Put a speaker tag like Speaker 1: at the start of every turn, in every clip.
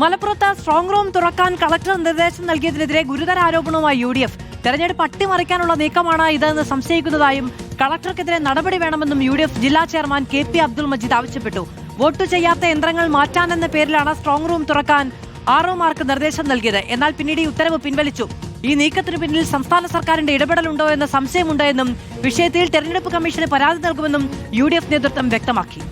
Speaker 1: മലപ്പുറത്ത് strong room തുറക്കാൻ collector നിർദ്ദേശം നൽകിയതിനെതിരെ ഗുരുതര ആരോപണവുമായി UDF. തെരഞ്ഞെടുപ്പ് അട്ടിമറിക്കാനുള്ള നീക്കമാണ് ഇതെന്ന് സംശയിക്കുന്നതായും കളക്ടർക്കെതിരെ നടപടി വേണമെന്നും UDF ജില്ലാ ചെയർമാൻ KP അബ്ദുൾ മജീദ് ആവശ്യപ്പെട്ടു. വോട്ട് ചെയ്യാത്ത യന്ത്രങ്ങൾ മാറ്റാനെന്ന പേരിലാണ് സ്ട്രോങ് റൂം തുറക്കാൻ ROമാർക്ക് നിർദ്ദേശം നൽകിയത്. എന്നാൽ പിന്നീട് ഈ ഉത്തരവ് പിൻവലിച്ചു. ഈ നീക്കത്തിനു പിന്നിൽ സംസ്ഥാന സർക്കാരിന്റെ ഇടപെടലുണ്ടോ എന്ന സംശയമുണ്ട് എന്നും വിഷയത്തിൽ തെരഞ്ഞെടുപ്പ് കമ്മീഷന് പരാതി നൽകുമെന്നും UDF നേതൃത്വം വ്യക്തമാക്കി.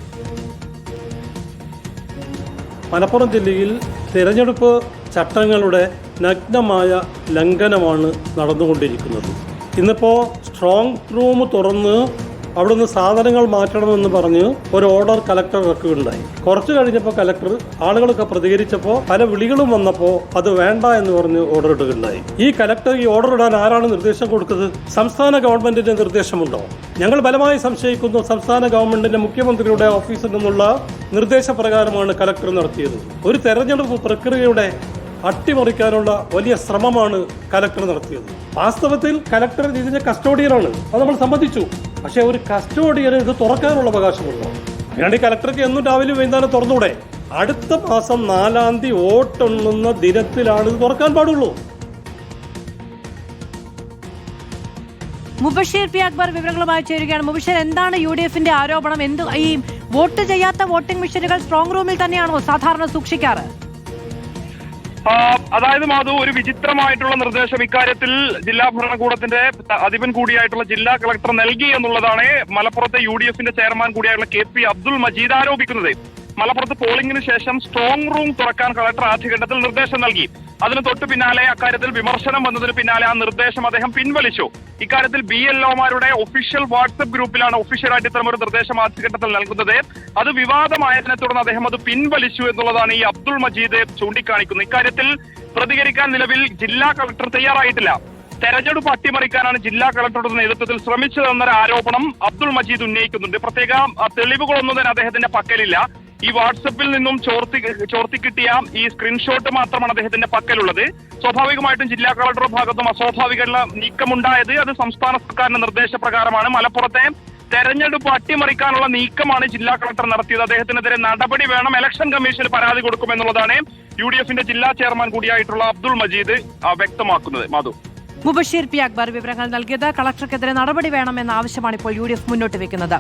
Speaker 2: മലപ്പുറം ജില്ലയിൽ തിരഞ്ഞെടുപ്പ് ചട്ടങ്ങളുടെ നഗ്നമായ ലംഘനമാണ് നടന്നുകൊണ്ടിരിക്കുന്നത്. ഇന്നിപ്പോൾ സ്ട്രോങ് റൂം തുറന്ന് അവിടുന്ന് സാധനങ്ങൾ മാറ്റണമെന്ന് പറഞ്ഞ് ഒരു ഓർഡർ കലക്ടർ ഇറക്കുകയുണ്ടായി. കുറച്ച് കഴിഞ്ഞപ്പോൾ കലക്ടർ ആളുകളൊക്കെ പ്രതികരിച്ചപ്പോൾ പല വിളികളും വന്നപ്പോൾ അത് വേണ്ട എന്ന് പറഞ്ഞ് ഓർഡർ ഇടുകയുണ്ടായി. ഈ കലക്ടർ ഈ ഓർഡർ ഇടാൻ ആരാണ് നിർദ്ദേശം കൊടുത്തത്? സംസ്ഥാന ഗവൺമെന്റിന്റെ നിർദ്ദേശമുണ്ടോ? ഞങ്ങൾ ബലമായി സംശയിക്കുന്നു സംസ്ഥാന ഗവൺമെന്റിന്റെ മുഖ്യമന്ത്രിയുടെ ഓഫീസിൽ നിന്നുള്ള നിർദ്ദേശപ്രകാരമാണ് കലക്ടർ നടത്തിയത്. ഒരു തെരഞ്ഞെടുപ്പ് പ്രക്രിയയുടെ അട്ടിമറിക്കാനുള്ള വലിയ ശ്രമമാണ് കലക്ടർ നടത്തിയത്. വാസ്തവത്തിൽ കലക്ടർ ഇതിന്റെ കസ്റ്റോഡിയനാണ്, അത് നമ്മൾ സമ്മതിച്ചു. പക്ഷെ ഒരു കസ്റ്റോഡിയന് ഇത് തുറക്കാനുള്ള അവകാശമുണ്ടോ? വേണ്ടി കലക്ടർക്ക് എന്നും രാവിലെ വൈകുന്നേരം തുറന്നൂടെ? അടുത്ത മാസം 4-ാം തീയതി വോട്ടെണ്ണുന്ന ദിനത്തിലാണ് ഇത് തുറക്കാൻ പാടുള്ളൂ.
Speaker 1: മുബഷീർ പി അക്ബർ വിവരങ്ങളുമായി ചേരുകയാണ്. മുബഷീർ, എന്താണ് UDFന്റെ ആരോപണം? ഈ വോട്ട് ചെയ്യാത്ത വോട്ടിംഗ് മെഷീനുകൾ സ്ട്രോങ് റൂമിൽ തന്നെയാണോ സാധാരണ സൂക്ഷിക്കാറ്?
Speaker 3: അതായത് മാധു, ഒരു വിചിത്രമായിട്ടുള്ള നിർദ്ദേശം ഇക്കാര്യത്തിൽ ജില്ലാ ഭരണകൂടത്തിന്റെ അധിപൻ കൂടിയായിട്ടുള്ള ജില്ലാ കളക്ടർ നൽകി എന്നുള്ളതാണ് മലപ്പുറത്തെ UDFന്റെ ചെയർമാൻ കൂടിയായിട്ടുള്ള KP അബ്ദുൾ മജീദ് ആരോപിക്കുന്നത്. മലപ്പുറത്ത് പോളിംഗിന് ശേഷം സ്ട്രോങ് റൂം തുറക്കാൻ കളക്ടർ ആദ്യഘട്ടത്തിൽ നിർദ്ദേശം നൽകി. അതിന് തൊട്ടു പിന്നാലെ അക്കാര്യത്തിൽ വിമർശനം വന്നതിന് പിന്നാലെ ആ നിർദ്ദേശം അദ്ദേഹം പിൻവലിച്ചു. ഇക്കാര്യത്തിൽ BLOമാരുടെ ഒഫീഷ്യൽ വാട്സ്ആപ്പ് ഗ്രൂപ്പിലാണ് ഒഫീഷ്യലായിട്ട് ഇത്തരമൊരു നിർദ്ദേശം ആദ്യഘട്ടത്തിൽ നൽകുന്നത്. അത് വിവാദമായതിനെ തുടർന്ന് അദ്ദേഹം അത് പിൻവലിച്ചു എന്നുള്ളതാണ് ഈ അബ്ദുൾ മജീദ് ചൂണ്ടിക്കാണിക്കുന്നത്. ഇക്കാര്യത്തിൽ പ്രതികരിക്കാൻ നിലവിൽ ജില്ലാ കളക്ടർ തയ്യാറായിട്ടില്ല. തെരഞ്ഞെടുപ്പ് അട്ടിമറിക്കാനാണ് ജില്ലാ കളക്ടറുടെ നേതൃത്വത്തിൽ ശ്രമിച്ചതെന്നൊരു ആരോപണം അബ്ദുൾ മജീദ് ഉന്നയിക്കുന്നുണ്ട്. പ്രത്യേക തെളിവുകളൊന്നും തന്നെ അദ്ദേഹത്തിന്റെ പക്കലില്ല. ഈ വാട്സപ്പിൽ നിന്നും ചോർത്തി കിട്ടിയ ഈ സ്ക്രീൻഷോട്ട് മാത്രമാണ് അദ്ദേഹത്തിന്റെ പക്കലുള്ളത്. സ്വാഭാവികമായിട്ടും ജില്ലാ കളക്ടറുടെ ഭാഗത്തും അസ്വാഭാവിക നീക്കമുണ്ടായത് അത് സംസ്ഥാന സർക്കാരിന്റെ നിർദ്ദേശപ്രകാരമാണ്. മലപ്പുറത്തെ തെരഞ്ഞെടുപ്പ് അട്ടിമറിക്കാനുള്ള നീക്കമാണ് ജില്ലാ കളക്ടർ നടത്തിയത്. അദ്ദേഹത്തിനെതിരെ നടപടി വേണം, ഇലക്ഷൻ കമ്മീഷന് പരാതി കൊടുക്കുമെന്നുള്ളതാണ് UDFന്റെ ജില്ലാ ചെയർമാൻ കൂടിയായിട്ടുള്ള അബ്ദുൾ മജീദ് വ്യക്തമാക്കുന്നത്. മാധു,
Speaker 1: മുബഷീർ പി അക്ബർ വിവരങ്ങൾ നൽകിയത്. കളക്ടർക്കെതിരെ നടപടി വേണമെന്ന ആവശ്യമാണ് ഇപ്പോൾ UDF മുന്നോട്ട് വെക്കുന്നത്.